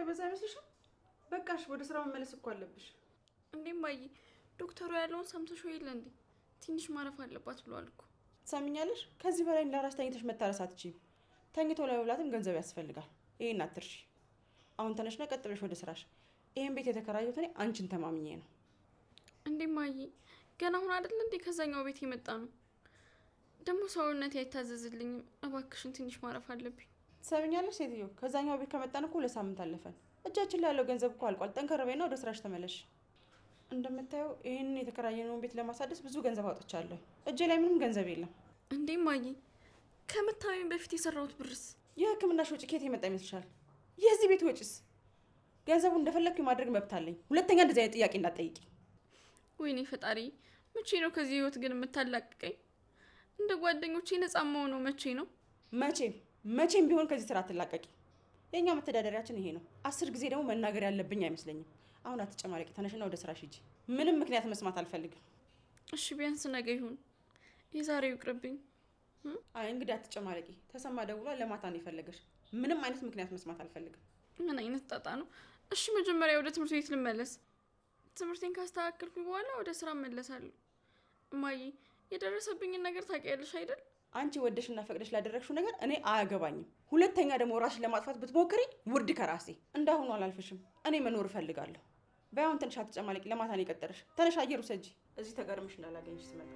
ይበዛ አይመስልሽም? በቃሽ፣ ወደ ስራው መመለስ እኮ አለብሽ። እንዴ ማይ ዶክተሩ ያለውን ሰምተሽ ወይ እንዴ? ትንሽ ማረፍ አለባት ብሏል እኮ። ትሰሚኛለሽ? ከዚህ በላይ ለራስ ተኝተሽ መታረስ አትችይም። ተኝቶ ለመብላትም ገንዘብ ያስፈልጋል። ይሄን አትርሺ። አሁን ተነሽና ቀጥ ብለሽ ወደ ስራሽ። ይሄን ቤት የተከራየሁት እኔ አንቺን ተማምኜ ነው። እንዴ ማይ ገና አሁን አይደል እንዴ ከዛኛው ቤት የመጣ ነው። ደግሞ ሰውነቴ አይታዘዝልኝም። እባክሽን ትንሽ ማረፍ አለብኝ። ትሰሚኛለሽ ሴትዮ? ከዛኛው ቤት ከመጣን እኮ ለሳምንት አለፈን። እጃችን ላይ ያለው ገንዘብ እኮ አልቋል። ጠንከር በይና ወደ ስራሽ ተመለሽ። እንደምታየው ይሄንን የተከራየነውን ቤት ለማሳደስ ብዙ ገንዘብ አውጥቻለሁ። እጄ ላይ ምንም ገንዘብ የለም። እንዴ ማይ ከመታመሜ በፊት የሰራሁት ብርስ? የህክምናሽ ወጪ ከየት የመጣ ይመስልሻል? የዚህ ቤት ወጪስ? ገንዘቡ እንደፈለግኩ የማድረግ መብት አለኝ። ሁለተኛ እንደዚህ አይነት ጥያቄ እንዳትጠይቂ። ወይኔ ፈጣሪ፣ መቼ ነው ከዚህ ህይወት ግን የምታላቅቀኝ? እንደ ጓደኞቼ ነፃ መሆኑ መቼ ነው? መቼም ቢሆን ከዚህ ስራ አትላቀቂ። የኛ መተዳደሪያችን ይሄ ነው። 10 ጊዜ ደግሞ መናገር ያለብኝ አይመስለኝም። አሁን አትጨማለቂ። ተነሽና ወደ ስራሽ ሂጂ። ምንም ምክንያት መስማት አልፈልግም። እሺ ቢያንስ ነገ ይሁን፣ የዛሬው ይቅርብኝ። አይ እንግዲህ አትጨማለቂ። ተሰማ ደውሏል። ለማታ ነው የፈለገሽ። ምንም አይነት ምክንያት መስማት አልፈልግም። ምን አይነት ጣጣ ነው? እሺ መጀመሪያ ወደ ትምህርት ቤት ልመለስ። ትምህርቴን ካስተካከልኩኝ በኋላ ወደ ስራ እመለሳለሁ። እማዬ የደረሰብኝን ነገር ታውቂያለሽ አይደል? አንቺ ወደሽና ፈቅደሽ ላደረግሽው ነገር እኔ አያገባኝም። ሁለተኛ ደግሞ ራስሽን ለማጥፋት ብትሞክሪ ውርድ ከራሴ። እንዳሁኑ አላልፍሽም። እኔ መኖር እፈልጋለሁ። በያውን ትንሽ አትጨማለቂ። ለማታ ነው የቀጠረሽ። ተነሽ አየር ውሰጂ። እዚህ ተገርምሽ እንዳላገኝሽ ስመጣ።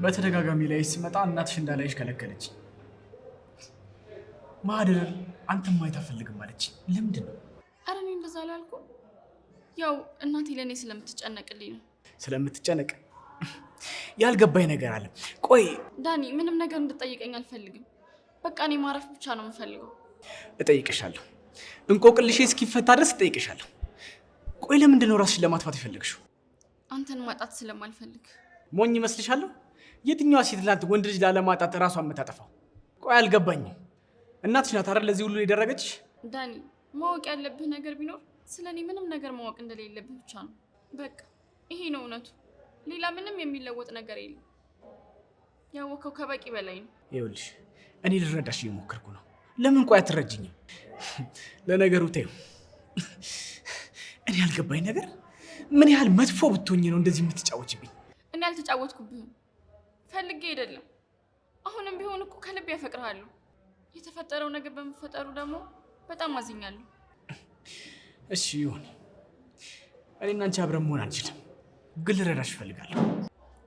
በተደጋጋሚ ላይ ስመጣ እናትሽ እንዳላይሽ ከለከለች። ማህደር አንተም ማየት አልፈልግም አለች። ለምንድን ነው? ኧረ እኔ እንደዛ አላልኩም። ያው እናቴ ለእኔ ስለምትጨነቅልኝ ነው። ስለምትጨነቅ? ያልገባኝ ነገር አለ። ቆይ ዳኒ፣ ምንም ነገር እንድጠይቀኝ አልፈልግም። በቃ እኔ ማረፍ ብቻ ነው የምፈልገው። እጠይቅሻለሁ። እንቆቅልሽ እስኪፈታ ድረስ እጠይቅሻለሁ። ቆይ ለምንድን ነው ራስሽን ለማጥፋት የፈለግሽው? አንተን ማጣት ስለማልፈልግ። ሞኝ ይመስልሻለሁ? የትኛዋ ሴት ናት ወንድ ልጅ ላለማጣት ራሷን የምታጠፋው? ቆይ አልገባኝም። እናትሽ ናት አይደል ለዚህ ሁሉ የደረገችሽ? ዳኒ፣ ማወቅ ያለብህ ነገር ቢኖር ስለኔ ምንም ነገር ማወቅ እንደሌለብህ ብቻ ነው። በቃ ይሄ ነው እውነቱ። ሌላ ምንም የሚለወጥ ነገር የለም። ያወቀው ከበቂ በላይ ነው። ይኸውልሽ እኔ ልረዳሽ እየሞከርኩ ነው። ለምን ቆይ አትረጅኝም? ለነገሩ ተይው። እኔ ያልገባኝ ነገር ምን ያህል መጥፎ ብትሆኝ ነው እንደዚህ የምትጫወችብኝ? እኔ አልተጫወትኩብህም፣ ፈልጌ አይደለም። አሁንም ቢሆን እኮ ከልብ ያፈቅርሃለሁ። የተፈጠረው ነገር በመፈጠሩ ደግሞ በጣም አዝኛለሁ። እሺ ይሁን። እኔና አንቺ አብረን መሆን አንችልም፣ ግን ልረዳሽ እፈልጋለሁ።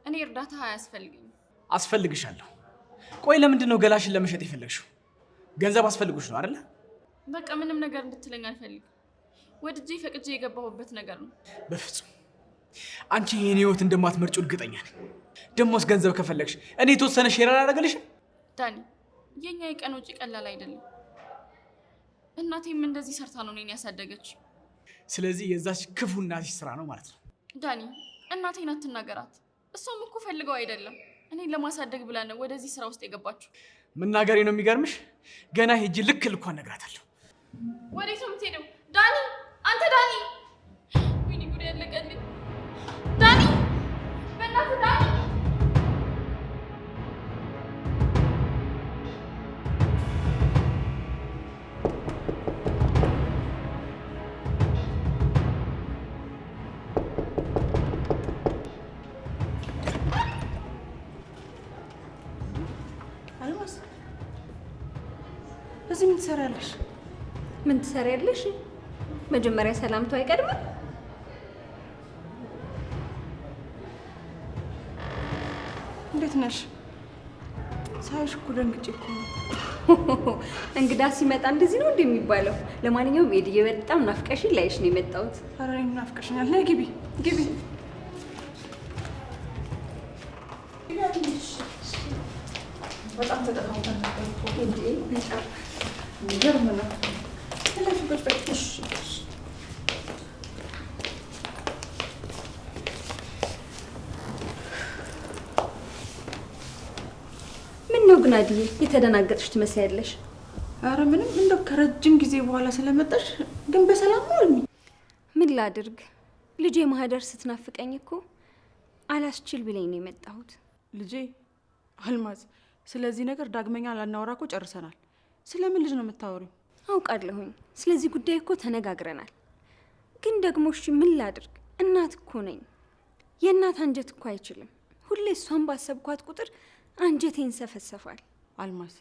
እኔ እርዳታ አያስፈልገኝም። አስፈልግሻለሁ። ቆይ ለምንድን ነው ገላሽን ለመሸጥ የፈለግሽው? ገንዘብ አስፈልጉሽ ነው አይደለ? በቃ ምንም ነገር እንድትለኝ አልፈልግም። ወድጄ ፈቅጄ የገባሁበት ነገር ነው። በፍጹም አንቺ የኔ ህይወት እንደማትመርጪው እርግጠኛ ነኝ። ደሞስ ገንዘብ ከፈለግሽ እኔ የተወሰነ ሼር አላደርግልሽም? ዳኒ፣ የኛ የቀን ወጪ ቀላል አይደለም። እናቴም እንደዚህ ሰርታ ነው እኔን ያሳደገች። ስለዚህ የዛች ክፉ እናትሽ ስራ ነው ማለት ነው። ዳኒ፣ እናቴን አትናገራት። እሷም እኮ ፈልገው አይደለም እኔን ለማሳደግ ብላ ነው ወደዚህ ስራ ውስጥ የገባችው። መናገሬ ነው የሚገርምሽ? ገና ሄጂ ልክ ልኳን እነግራታለሁ። ወዴት ነው የምትሄደው? ዳኒ፣ አንተ ዳኒ! ወይኔ ጉድ ያለቀልኝ። ዳኒ፣ በእናትህ ዳኒ! አልማዝ፣ እዚህ ምን ትሰሪያለሽ? ምን ትሰሪያለሽ? መጀመሪያ ሰላምታው አይቀድምም? እንዴት ነሽ? ሳይሽ እኮ ደንግጬ እኮ ነው። እንግዳ ሲመጣ እንደዚህ ነው እንደሚባለው። ለማንኛውም ኤድዬ በጣም ናፍቀሽኝ ላይሽ ነው የመጣሁት። ኧረ እኔም ናፍቀሽኛል። ነይ ግቢ ግቢ። በጣም ተጠቃምተን ነበር እኮ እንዴ በጣም የሚገርም ነው። ስለዚህ በሽ ምን ነው ግን አድዬ የተደናገጥሽ ትመስያለሽ። ኧረ ምንም እንደው ከረጅም ጊዜ በኋላ ስለመጣሽ ግን በሰላም ነው አልሚ። ምን ላድርግ ልጄ ማህደር ስትናፍቀኝ እኮ አላስችል ብለኝ ነው የመጣሁት። ልጄ አልማዝ፣ ስለዚህ ነገር ዳግመኛ ላናወራ እኮ ጨርሰናል። ስለምን ልጅ ነው የምታወሪው? አውቃለሁኝ ስለዚህ ጉዳይ እኮ ተነጋግረናል። ግን ደግሞ እሺ ምን ላድርግ እናት እኮ ነኝ። የእናት አንጀት እኮ አይችልም። ሁሌ እሷን ባሰብኳት ቁጥር አንጀቴን ሰፈሰፋል። አልማዝ፣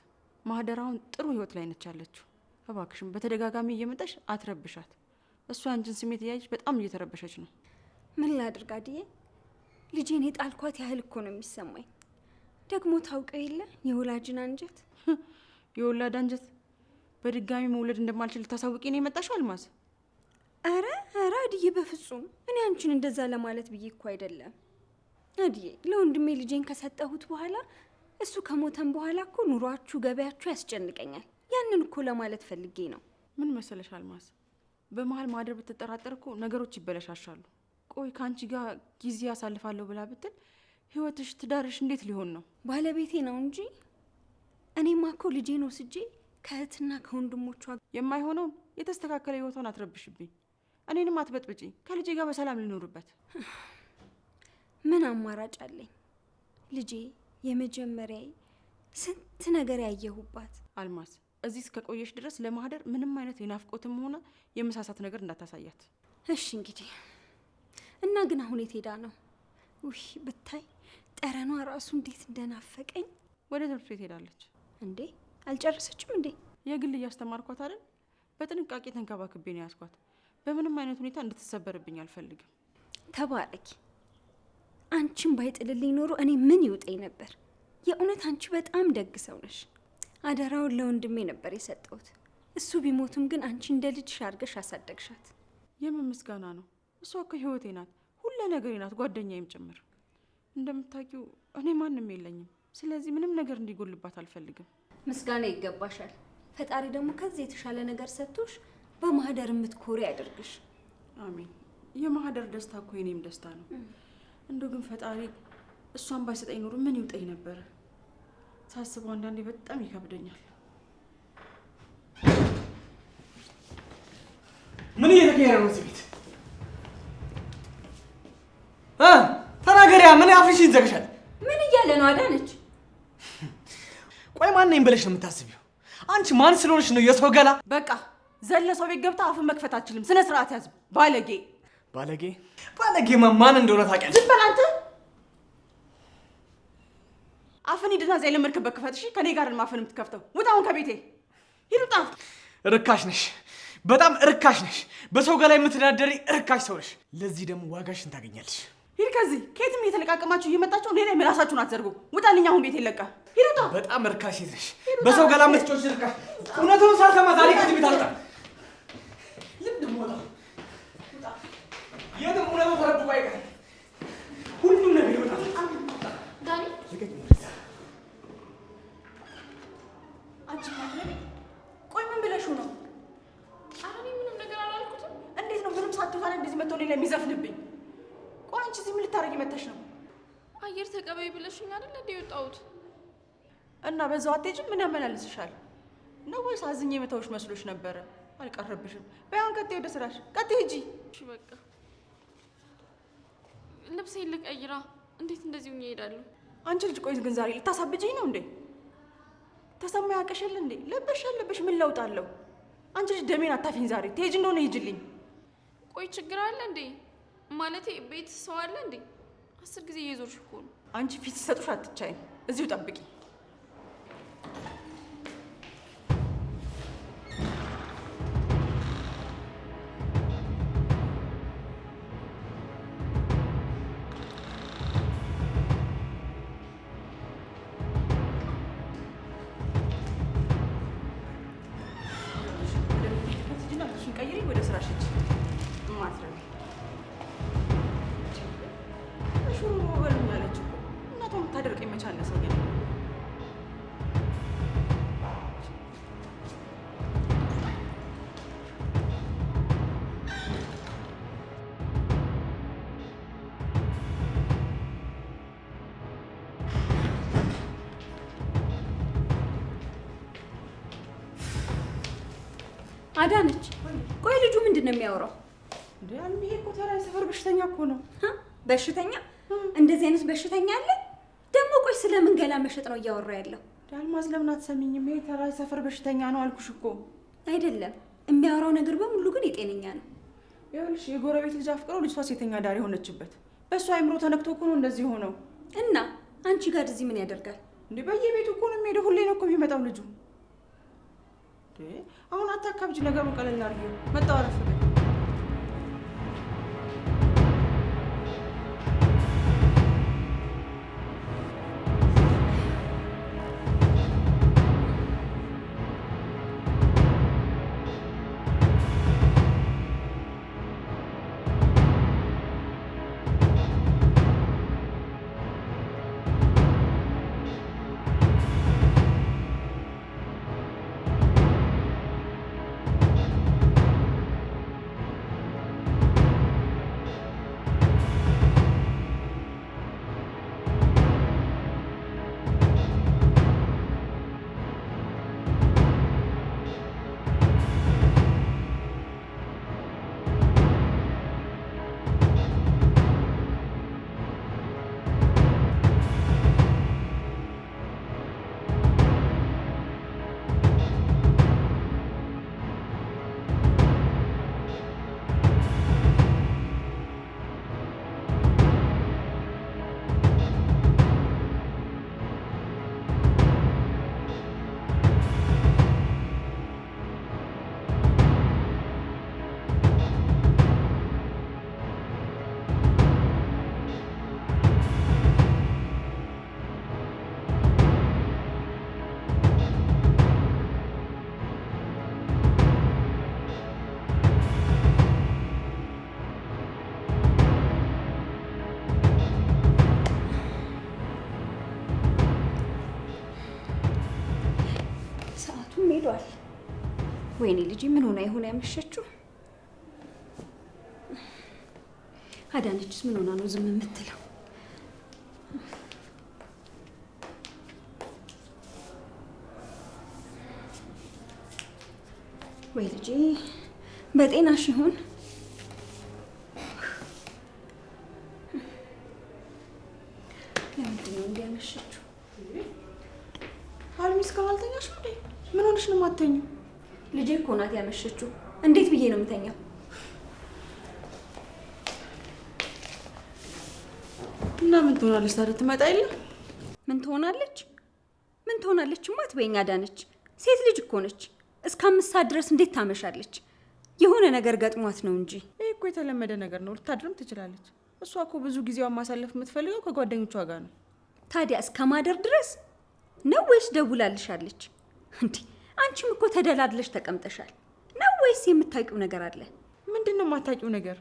ማህደራውን ጥሩ ህይወት ላይ ነች ያለችው። እባክሽም በተደጋጋሚ እየመጣሽ አትረብሻት። እሷ አንቺን ስሜት እያየች በጣም እየተረበሸች ነው። ምን ላድርግ አድዬ ልጄን የጣልኳት ያህል እኮ ነው የሚሰማኝ። ደግሞ ታውቀው የለ የወላጅን አንጀት። የወላድ አንጀት በድጋሚ መውለድ እንደማልችል ልታሳውቂ ነው የመጣሽው አልማዝ? አረ አድዬ በፍጹም እኔ አንቺን እንደዛ ለማለት ብዬ እኮ አይደለም አድዬ። ለወንድሜ ልጄን ከሰጠሁት በኋላ እሱ ከሞተን በኋላ እኮ ኑሯችሁ ገበያችሁ ያስጨንቀኛል። ያንን እኮ ለማለት ፈልጌ ነው። ምን መሰለሽ አልማዝ፣ በመሀል ማህደር ብትጠራጠር እኮ ነገሮች ይበለሻሻሉ። ቆይ ከአንቺ ጋር ጊዜ ያሳልፋለሁ ብላ ብትል ህይወትሽ፣ ትዳርሽ እንዴት ሊሆን ነው? ባለቤቴ ነው እንጂ እኔማ እኮ ልጄን ወስጄ ከእህትና ከወንድሞቿ የማይሆነውን የተስተካከለ ህይወቷን አትረብሽብኝ። እኔንም አትበጥብጪ። ከልጄ ጋር በሰላም ልኖርበት። ምን አማራጭ አለኝ? ልጄ የመጀመሪያዬ ስንት ነገር ያየሁባት። አልማዝ፣ እዚህ እስከቆየሽ ድረስ ለማህደር ምንም አይነት የናፍቆትም ሆነ የመሳሳት ነገር እንዳታሳያት። እሺ እንግዲህ እና ግን አሁን የት ሄዳ ነው? ውይ ብታይ ጠረኗ ራሱ እንዴት እንደናፈቀኝ። ወደ ትምህርት ቤት ሄዳለች። እንዴ አልጨረሰችም እንዴ? የግል እያስተማርኳት አይደል? በጥንቃቄ ተንከባክቤ ነው ያስኳት። በምንም አይነት ሁኔታ እንድትሰበርብኝ አልፈልግም። ተባረኪ። አንቺን ባይጥልልኝ ኖሮ እኔ ምን ይውጠኝ ነበር። የእውነት አንቺ በጣም ደግ ሰው ነሽ። አደራውን ለወንድሜ ነበር የሰጠሁት። እሱ ቢሞትም ግን አንቺ እንደ ልጅሽ አድርገሽ አሳደግሻት። የምን ምስጋና ነው? እሷ እኮ ህይወቴ ናት፣ ሁሉ ነገሬ ናት፣ ጓደኛዬም ጭምር። እንደምታውቂው እኔ ማንም የለኝም። ስለዚህ ምንም ነገር እንዲጎልባት አልፈልግም። ምስጋና ይገባሻል። ፈጣሪ ደግሞ ከዚህ የተሻለ ነገር ሰጥቶሽ በማህደር የምትኮሪ ያደርግሽ። አሜን። የማህደር ደስታ እኮ የኔም ደስታ ነው። እንደው ግን ፈጣሪ እሷን ባይሰጠኝ ኖሮ ምን ይውጠኝ ነበር? ሳስበው አንዳንዴ በጣም ይከብደኛል። ምን እየተካሄደ ነው እዚህ ቤት? ተናገሪያ። ምን አፍሽን ዘግሻል? ምን እያለ ነው አዳነች? ቆይ ማን ነኝ ብለሽ ነው የምታስቢው? አንቺ ማን ስለሆነሽ ነው የሰው ገላ? በቃ ዘለ ሰው ቤት ገብታ አፍን መክፈት አትችልም። ስነ ስርዓት ያዝ። ባለጌ ባለጌ ማን እንደሆነ ታውቂያለሽ? ዝም በል አንተ። አፍን ሂድና እዚያ የለመድክበት ክፈት። እሺ ከኔ ጋር አፍን የምትከፍተው ውጣ። አሁን ከቤቴ ሂድ፣ ውጣ። ርካሽ ነሽ፣ በጣም ርካሽ ነሽ። በሰው ገላ የምትዳደሪ ርካሽ ሰው ነሽ። ለዚህ ደግሞ ዋጋሽን ታገኛለሽ። ሂድ ከዚህ። ከየትም እየተለቃቀማችሁ እየመጣችሁ እኔ ላይ ምላሳችሁን አትዘርጉ። ውጣልኝ አሁን ቤት ይለቃ። ሂድ፣ ውጣ። በጣም ርካሽ ነሽ። በሰው ገላ የምትጮሽ ርካሽ። እውነቱን ሳልሰማ ዛሬ ከዚህ ቤት አልወጣም። የትም እውነቱ ተረብቆ አይቀርም። ሁሉም ነገር ይወጣል። ዳኒ አንቺ ቆይ ምን ብለሽው ነው? ኧረ እኔ ምንም ነገር አላልኩትም። እንዴት ነው ምንም ሳትሆን እንደዚህ መጥቶ እኔ ላይ የሚዘፍንብኝ? ቆይ አንቺ እዚህ ምን ልታረጊ መተሽ ነው? አየር ተቀበይ ብለሽኝ አይደል እንደ የወጣሁት? እና በዛው አትሄጂም? ምን ያመላልስሻል ነው ወይስ አዝኜ መተውሽ መስሎሽ ነበረ? አልቀረብሽም። በያን ቀጥይ፣ ወደ ስራሽ ቀጥይ፣ ሂጂ። እሺ በቃ ልብሴን ልቀይራ። እንዴት እንደዚህ ሆኜ እሄዳለሁ? አንቺ ልጅ ቆይ ግን ዛሬ ልታሳብጂኝ ነው እንዴ? ተሰማ ያቀሽል እንዴ? ለበሽ ያለበሽ ምን ለውጥ አለው? አንቺ ልጅ ደሜን አታፊኝ። ዛሬ ትሄጂ እንደሆነ ሂጂልኝ። ቆይ ችግር አለ እንዴ? ማለቴ ቤት ሰው አለ እንዴ? 10 ጊዜ እየዞርሽ እኮ ነው። አንቺ ፊት ሲሰጡሽ አትቻይም። እዚሁ ጠብቂ። ቀይሪ፣ ወደ ስራሽ ሂጂ። ማትረቢ ሹሩ በሉኝ አለች እኮ። እናቷ የምታደርቀኝ መቻል ነው ሰው አዳነች ቆይ ልጁ ምንድን ነው የሚያወራው? እንዴ አልሚዬ እኮ ተራ የሰፈር በሽተኛ እኮ ነው። በሽተኛ? እንደዚህ አይነት በሽተኛ አለ ደግሞ? ቆይ ስለምን ገላ መሸጥ ነው እያወራ ያለው? አልማዝ ለምን አትሰሚኝም? ይሄ ተራ የሰፈር በሽተኛ ነው አልኩሽ እኮ። አይደለም የሚያወራው ነገር በሙሉ ግን የጤነኛ ነው። ይኸውልሽ የጎረቤት ልጅ አፍቅሮ ልጅቷ ሴተኛ ዳር የሆነችበት በእሱ አይምሮ ተነክቶ እኮ ነው እንደዚህ ሆነው። እና አንቺ ጋር እዚህ ምን ያደርጋል እንዴ? በየቤቱ እኮ ነው የሚሄደው። ሁሌ ነው እኮ የሚመጣው ልጁ። አሁን አታካብጂ፣ ነገሩን ቀለል አድርጊው። መጣው አረፍ በይ። ሄዷል። ወይኔ ልጅ ምን ሆና ይሆን ያመሸችው? አዳነችስ ምን ሆና ነው ዝም የምትለው? ወይ ልጅ በጤናሽ ይሁን? ለምንድን ነው እንዲያመሸችው? አልሚስ ከማልተኛሽ እንዴ? ምን ሆነሽ ነው የማትተኙ? ልጄ እኮ ናት ያመሸችው። እንዴት ብዬ ነው የምተኛው? እና ምን ትሆናለች ታዲያ? ትመጣ የለ? ምን ትሆናለች? ምን ትሆናለችማ አትበይኝ አዳነች። ሴት ልጅ እኮ ነች። እስከ 5 ሰዓት ድረስ እንዴት ታመሻለች? የሆነ ነገር ገጥሟት ነው እንጂ። ይሄ እኮ የተለመደ ነገር ነው። ልታድርም ትችላለች። እሷ እኮ ብዙ ጊዜዋን ማሳለፍ የምትፈልገው ከጓደኞቿ ጋር ነው። ታዲያ እስከ ማደር ድረስ ነው ወይስ ደውላልሻለች? እንዴ አንቺም እኮ ተደላድለሽ ተቀምጠሻል። ነው ወይስ የምታውቂው ነገር አለ? ምንድን ነው የማታውቂው ነገር?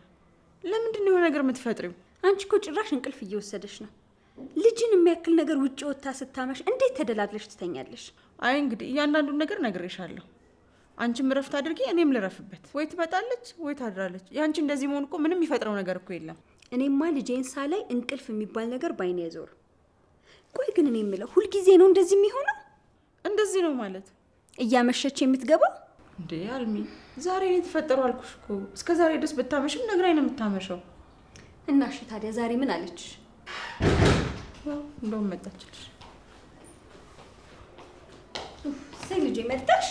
ለምንድን ነው የሆነ ነገር የምትፈጥሪው? አንቺ እኮ ጭራሽ እንቅልፍ እየወሰደሽ ነው። ልጅን የሚያክል ነገር ውጪ ወጥታ ስታመሽ እንዴት ተደላድለሽ ትተኛለሽ? አይ እንግዲህ እያንዳንዱን ነገር ነግሬሻለሁ። አንቺም እረፍት አድርጊ፣ እኔም ልረፍበት። ወይ ትመጣለች ወይ ታድራለች። ያንቺ እንደዚህ መሆን እኮ ምንም የሚፈጥረው ነገር እኮ የለም። እኔማ ልጄን ሳላይ እንቅልፍ የሚባል ነገር ባይኔ ያዞር። ቆይ ግን እኔ የምለው ሁልጊዜ ነው እንደዚህ የሚሆነው? እንደዚህ ነው ማለት እያመሸች የምትገባው እንዴ? አልሚ ዛሬ ነው የተፈጠረው አልኩሽ እኮ። እስከ ዛሬ ድረስ ብታመሽም ነግራኝ ነው የምታመሸው። እና እሺ ታዲያ ዛሬ ምን አለችሽ? ያው እንደውም መጣችልሽ። ሰይ ልጄ መጣሽ?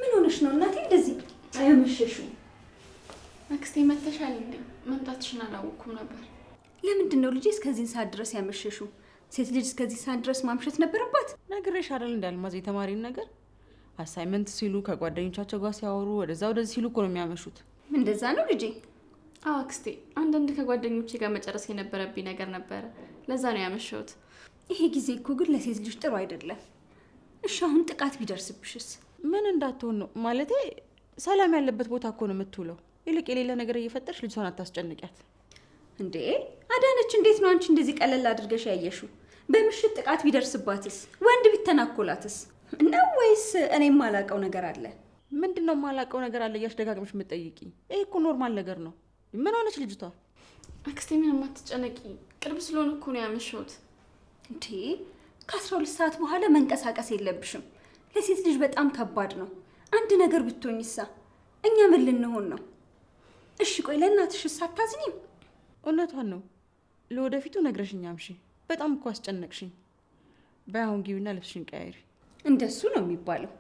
ምን ሆነሽ ነው እናቴ እንደዚህ አያመሸሽው? አክስቴ መተሻል እንዴ? መምጣትሽን አላወኩም ነበር። ለምንድን ነው ልጄ እስከዚህ ሰዓት ድረስ ያመሸሽው? ሴት ልጅ እስከዚህ ሰዓት ድረስ ማምሸት ነበረባት? ነግሬሽ አይደል እንዳልማዝ የተማሪን ነገር አሳይመንት ሲሉ ከጓደኞቻቸው ጋር ሲያወሩ ወደዛ ወደዚህ ሲሉ እኮ ነው የሚያመሹት። እንደዛ ነው ልጄ? አዎ አክስቴ፣ አንዳንድ ከጓደኞቼ ጋር መጨረስ የነበረብኝ ነገር ነበረ። ለዛ ነው ያመሸሁት። ይሄ ጊዜ እኮ ግን ለሴት ልጅ ጥሩ አይደለም። እሺ አሁን ጥቃት ቢደርስብሽስ? ምን እንዳትሆን ነው ማለቴ። ሰላም ያለበት ቦታ እኮ ነው የምትውለው። ይልቅ የሌለ ነገር እየፈጠርሽ ልጅቷን አታስጨንቂያት። እንዴ አዳነች፣ እንዴት ነው አንቺ እንደዚህ ቀለል አድርገሽ ያየሽው? በምሽት ጥቃት ቢደርስባትስ? ወንድ ቢተናኮላትስ? ነው ወይስ እኔ የማላውቀው ነገር አለ? ምንድን ነው የማላውቀው ነገር አለ እያልሽ ደጋግመሽ የምትጠይቂ? ይሄ እኮ ኖርማል ነገር ነው። ምን ሆነች ልጅቷ? አክስቴ ምንም አትጨነቂ፣ ቅርብ ስለሆነ እኮ ነው ያመሸሁት። እንዴ ከ12 ሰዓት በኋላ መንቀሳቀስ የለብሽም። ለሴት ልጅ በጣም ከባድ ነው። አንድ ነገር ብትሆኝሳ እኛ ምን ልንሆን ነው? እሺ ቆይ ለእናትሽ አታዝኒም? እውነቷን ነው። ለወደፊቱ ነግረሽኝ አምሺ። በጣም እኮ አስጨነቅሽኝ። በአሁን ግቢና ልብስሽን ቀያይሪ። እንደሱ ነው የሚባለው።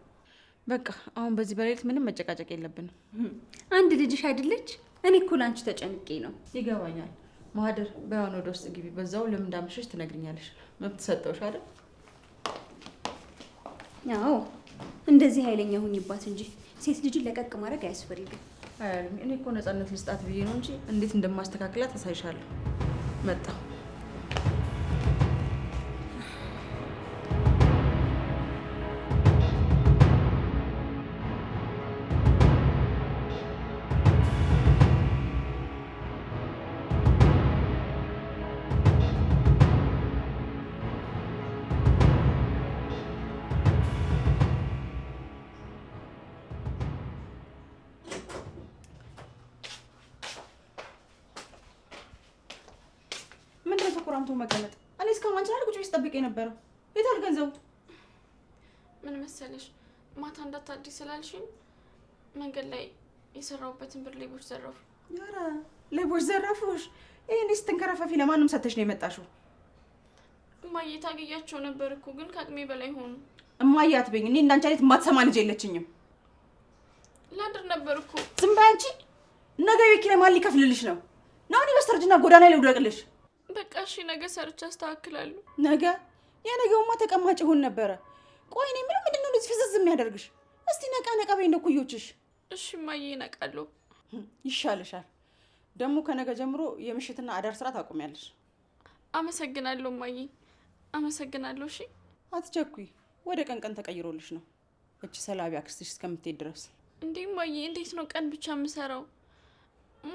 በቃ አሁን በዚህ በሌሊት ምንም መጨቃጨቅ የለብንም። አንድ ልጅሽ አይደለች? እኔ እኮ ላንቺ ተጨንቄ ነው። ይገባኛል። ማህደር በአሁን ወደ ውስጥ ግቢ። በዛው ለምን እንዳመሸሽ ትነግሪኛለሽ። መብት ሰጠውሽ አይደል? አዎ እንደዚህ ኃይለኛ ሁኝባት እንጂ ሴት ልጅን ለቀቅ ማድረግ አያስፈልግም። አያልኝ። እኔ እኮ ነፃነት ልስጣት ብዬ ነው እንጂ እንዴት እንደማስተካክላት አሳይሻለሁ። መጣ ተኮራምቶ መቀመጥ። እኔ እስካሁን አንቺን አይደል ቁጭ ብዬ ስጠብቅ የነበረው? የት አለ ገንዘቡ? ምን መሰለሽ ማታ እንዳታድሪ ስላልሽኝ መንገድ ላይ የሰራሁበትን ብር ሌቦች ዘረፉ። ኧረ ሌቦች ዘረፉሽ? ይሄኔ ስትንከረፈፊ ለማንም ሰተሽ ነው የመጣሽው? እማዬ ታገያቸው ነበር እኮ ግን ከአቅሜ በላይ ሆኑ። እማዬ አትበይኝ። እኔ እንዳንቺ አይነት የማትሰማ ልጅ የለችኝም። ላድር ነበር እኮ። ዝም በይ አንቺ። ነገ ቤት ኪራይ ማን ሊከፍልልሽ ነው? ነው እኔ በስተርጅና ጎዳና ላይ ልውደቅልሽ? በቃ እሺ ነገ ሰርቼ አስተካክላለሁ። ነገ? የነገውማ ተቀማጭ ይሆን ነበረ። ቆይ እኔ ምንድን ነው እንደዚህ ፍዝዝ የሚያደርግሽ? እስቲ ነቃ ነቃ በይ እንደ ኩዮችሽ። እሺ እማዬ እነቃለሁ። ይሻልሻል። ደግሞ ከነገ ጀምሮ የምሽትና አዳር ስራ ታቆሚያለሽ። አመሰግናለሁ እማዬ፣ አመሰግናለሁ። እሺ አትቸኩይ። ወደ ቀን ቀን ተቀይሮልሽ ነው እቺ ሰላቢ አክስትሽ እስከምትሄድ ድረስ። እንዴ እማዬ እንዴት ነው ቀን ብቻ የምሰራው?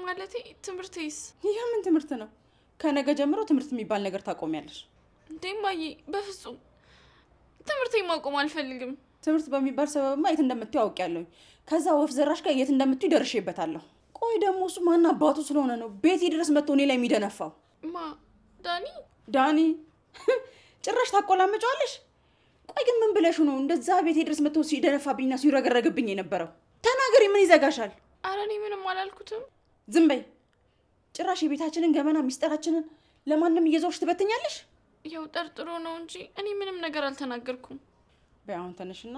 ማለቴ ትምህርቴስ? ይህ ምን ትምህርት ነው? ከነገ ጀምሮ ትምህርት የሚባል ነገር ታቆሚያለሽ። እንዴ እማዬ በፍጹም ትምህርቴን ማቆም አልፈልግም። ትምህርት በሚባል ሰበብማ የት እንደምትዩ አውቄያለሁ። ከዛ ወፍ ዘራሽ ጋር የት እንደምትዩ ደርሼበታለሁ። ቆይ ደግሞ እሱ ማን አባቱ ስለሆነ ነው ቤቴ ድረስ መጥቶ እኔ ላይ የሚደነፋው? ማ ዳኒ? ዳኒ ጭራሽ ታቆላመጫዋለሽ? ቆይ ግን ምን ብለሽ ነው እንደዛ ቤቴ ድረስ መጥቶ ሲደነፋብኝና ሲረገረግብኝ የነበረው? ተናገሪ፣ ምን ይዘጋሻል? ኧረ እኔ ምንም አላልኩትም። ዝም በይ። ጭራሽ የቤታችንን ገመና ሚስጥራችንን ለማንም እየዞርሽ ትበትኛለሽ። ያው ጠርጥሮ ነው እንጂ እኔ ምንም ነገር አልተናገርኩም። በይ አሁን ተነሽና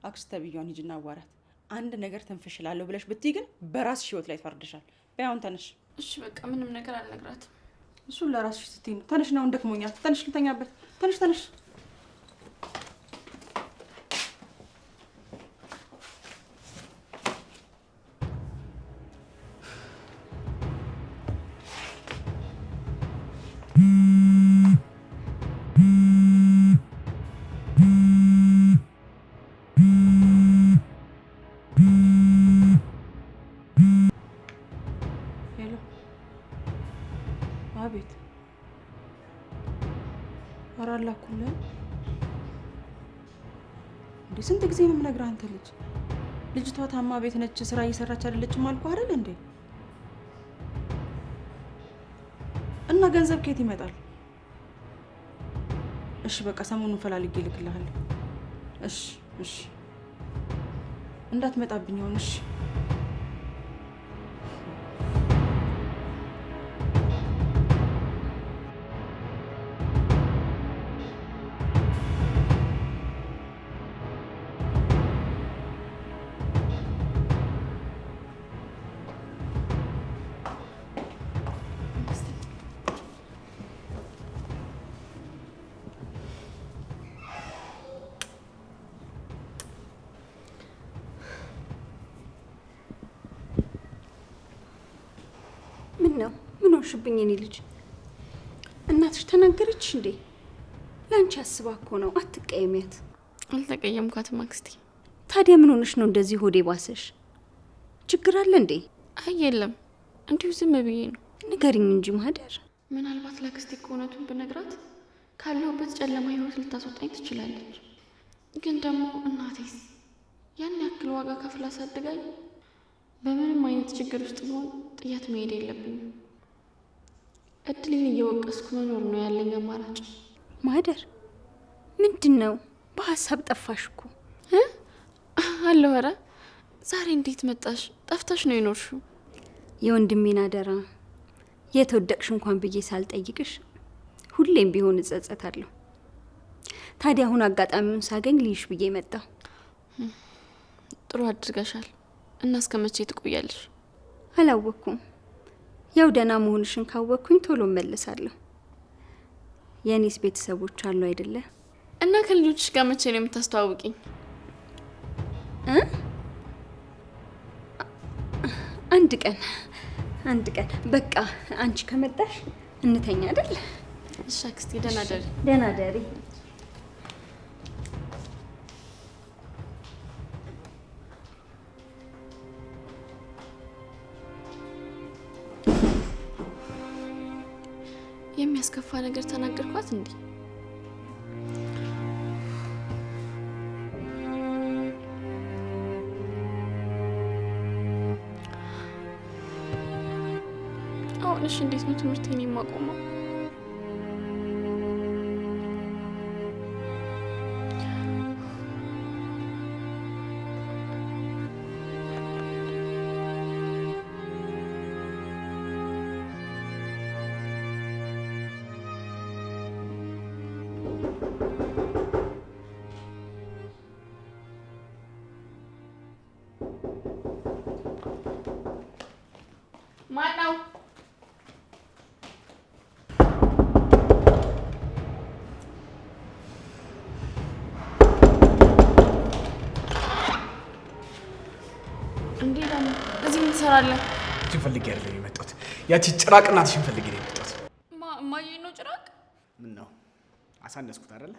አክስት ተብያውን ሂጂና አዋራት። አንድ ነገር ተንፍሽላለሁ ብለሽ ብትይ ግን በራስሽ ህይወት ላይ ትፈርድሻል። በይ አሁን ተነሽ። እሺ በቃ ምንም ነገር አልነግራትም። እሱን ለራስሽ ስትይ ነው። ተነሽ ነው፣ እንደክሞኛል። ተነሽ ልተኛበት። ተነሽ ተነሽ። አቤት። ኧረ አላኩልህ እንዴ? ስንት ጊዜ ነው የምነግርህ አንተ ልጅ። ልጅቷ ታማ ቤት ነች፣ ስራ እየሰራች አይደለችም አልኩህ አይደል እንዴ? እና ገንዘብ ከየት ይመጣል? እሺ በቃ ሰሞኑን ፈላልጌ እልክልሃለሁ። እሺ እሺ፣ እንዳትመጣብኝ አሁን። እሺ ነው? ምን ሆንሽብኝ? እኔ ልጅ እናትሽ ተናገረች እንዴ? ላንቺ አስባ እኮ ነው። አትቀየሚያት። አልተቀየምኳትም አክስቴ። ታዲያ ምን ሆነሽ ነው እንደዚህ ሆዴ ባሰሽ? ችግር አለ እንዴ? አይ የለም፣ እንዲሁ ዝም ብዬ ነው። ንገሪኝ እንጂ ማህደር። ምናልባት ለአክስቴ እውነቱን ብነግራት ካለሁበት ጨለማ ህይወት ልታስወጣኝ ትችላለች። ግን ደግሞ እናቴስ ያን ያክል ዋጋ ከፍላ አሳድጋኝ በምንም አይነት ችግር ውስጥ ቢሆን ጥያት መሄድ የለብኝም። እድሌን እየወቀስኩ መኖር ነው ያለኝ አማራጭ። ማህደር ምንድነው? በሀሳብ ጠፋሽ እኮ። አለሁ። ኧረ ዛሬ እንዴት መጣሽ? ጠፍተሽ ነው የኖርሽው። የወንድሜን አደራ የተወደቅሽ እንኳን ብዬ ሳልጠይቅሽ ሁሌም ቢሆን እጸጸታለሁ። ታዲያ አሁን አጋጣሚውን ሳገኝ ልይሽ ብዬ መጣሁ። ጥሩ አድርገሻል። እና እስከ መቼ ትቆያለሽ? አላወቅኩም። ያው ደህና መሆንሽን ካወቅኩኝ ቶሎ እመለሳለሁ። የእኔስ ቤተሰቦች አሉ አይደለ? እና ከልጆችሽ ጋር መቼ ነው የምታስተዋውቂኝ? አንድ ቀን በቃ አንቺ ከመጣሽ እንተኛ አይደል? እሺ አክስቴ፣ ደህና ደሪ። ደህና ደሪ። የሚያስከፋ ነገር ተናገርኳት እንዴ? አሁንሽ እንዴት ነው ትምህርቴን የማቆመው? ማነው? እንዴ ደግሞ እዚህ ምን ትሰራለህ? አንቺን ፈልጌ አይደለም የመጣሁት። ያቺ ጭራቅ እናትሽን ፈልጌ ነው የመጣሁት። እማዬ ነው ጭራቅ? ምን ነው አሳነስኩት አይደለ?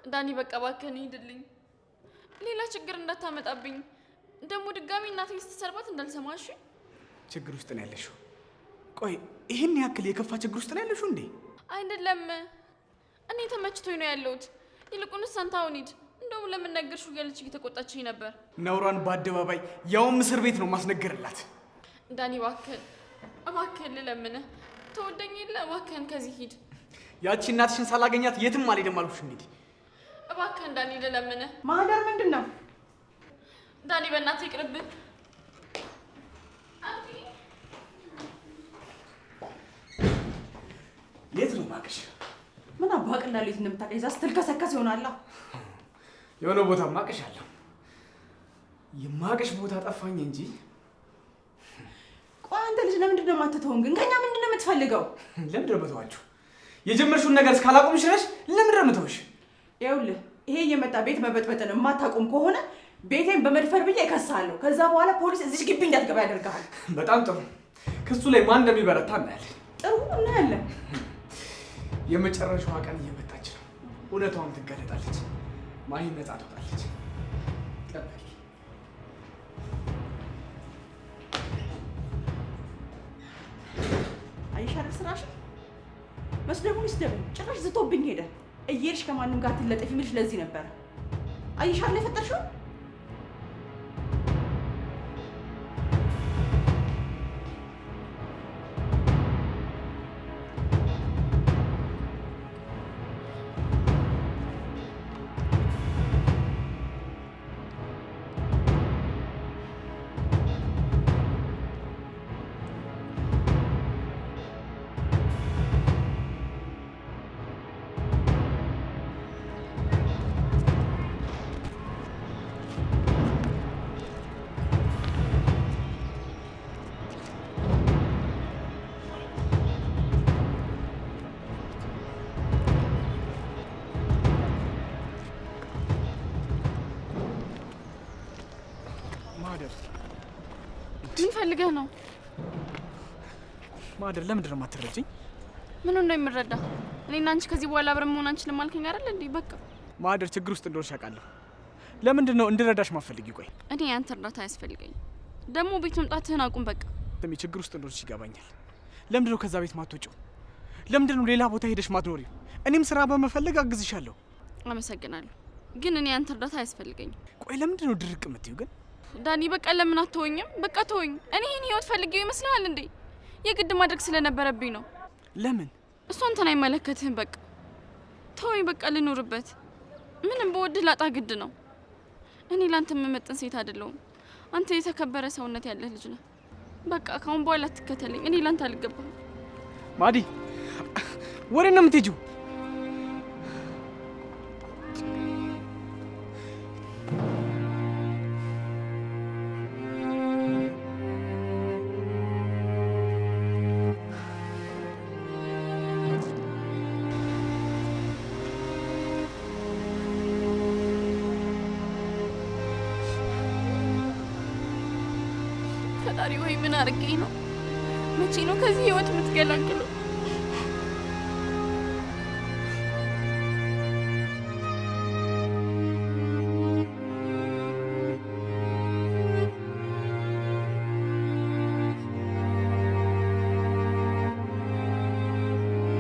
ዳኒ በቃ እባክህን ሂድልኝ። ሌላ ችግር እንዳታመጣብኝ። ደግሞ ድጋሚ እናቴ ስትሰርባት እንዳልሰማሽ። ችግር ውስጥ ነው ያለሽው። ቆይ ይሄን ያክል የከፋ ችግር ውስጥ ነው ያለሽው እንዴ? አይደለም፣ እኔ ተመችቶኝ ነው ያለሁት። ይልቁንስ አንተ አሁን ሂድ። እንደውም ለምን ነገርሽው እያለች እየተቆጣችኝ ነበር። ነውሯን በአደባባይ ያውም እስር ቤት ነው ማስነገርላት። ዳኒ እባክህን እባክህን ልለምንህ፣ ተወደኝ የለ እባክህን ከዚህ ሂድ። ያቺ እናትሽን ሳላገኛት የትም አልሄድም አልኩሽ። እንግዲህ እባክህን ዳኒ ልለምንህ። ማህደር ምንድን ነው? ዳኒ በእናትህ ይቅርብህ። የት ነው ማቅሽ? ምን አባቅ እንዳለ የት እንደምታውቀኝ እዛ ስትልከሰከስ ይሆናላ። የሆነ ቦታ ማቅሽ አለሁ። የማቅሽ ቦታ ጠፋኝ እንጂ። ቆይ አንተ ልጅ ለምንድን ነው የማትተውን ግን? ከኛ ምንድን ነው የምትፈልገው? ለምንድን ነው የምተዋችሁ? የጀመርሽውን ነገር እስካላቆምሽ ድረስ ለምንድን ነው የምተውሽ? ይኸውልህ ይሄ እየመጣ ቤት መበጥበጥን የማታቆም ከሆነ ቤቴን በመድፈር ብዬ እከሳለሁ። ከዛ በኋላ ፖሊስ እዚህ ግቢ እንዳትገባ ያደርግሃል። በጣም ጥሩ። ክሱ ላይ ማን እንደሚበረታ እናያለን። ጥሩ እናያለን። የመጨረሻዋ ቀን እየመጣች ነው። እውነቷም ትጋለጣለች። ማሂ ነጻ ትወጣለች። ጠብቂ። አይሻ አይደል ስራሽን? መስደቡን ይስደብን። ጭራሽ ዝቶብኝ ሄደ። እየሄድሽ ከማንም ጋር ትለጠፊ የሚልሽ ለዚህ ነበረ። አይሻ አይደል የፈጠርሽው? ምን ፈልገህ ነው? ማህደር ለምንድን ነው የማትረጂኝ? ምኑን ነው የምረዳ? እኔና አንቺ ከዚህ በኋላ አብረን መሆን አንችልም አልከኝ አይደል እንዴ? በቃ ማህደር ችግር ውስጥ እንደሆንሽ አውቃለሁ። ለምንድን ነው እንድረዳሽ ማፈልጊ? ቆይ እኔ ያንተ እርዳታ አያስፈልገኝም። ደግሞ ቤት መምጣትህን አቁም በቃ። ስሚ፣ ችግር ውስጥ እንደሆንሽ ይገባኛል። ለምንድን ነው ከዛ ቤት ማትወጪው? ለምንድን ነው ሌላ ቦታ ሄደሽ ማትኖሪው? እኔም ስራ በመፈለግ አግዝሻለሁ። አመሰግናለሁ፣ ግን እኔ ያንተ እርዳታ አያስፈልገኝም። ቆይ ለምንድን ነው ድርቅ የምትይው ግን? ዳኒ በቃ ለምን አትተወኝም? በቃ ተወኝ። እኔ ይህን ህይወት ፈልጌው ይመስልሃል እንዴ? የግድ ማድረግ ስለነበረብኝ ነው። ለምን? እሱ አንተን አይመለከትህም። በቃ ተወኝ፣ በቃ ልኖርበት። ምንም በወድህ ላጣ ግድ ነው። እኔ ላንተ የምመጥን ሴት አይደለሁም። አንተ የተከበረ ሰውነት ያለህ ልጅ ነህ። በቃ ካሁን በኋላ አትከተለኝ። እኔ ላንተ አልገባም። ማዲ ወሬ ነው የምትሄጂው? ፈጣሪ ወይ ምን አርገኝ ነው? መቼ ነው ከዚህ ህይወት የምትገላግለው?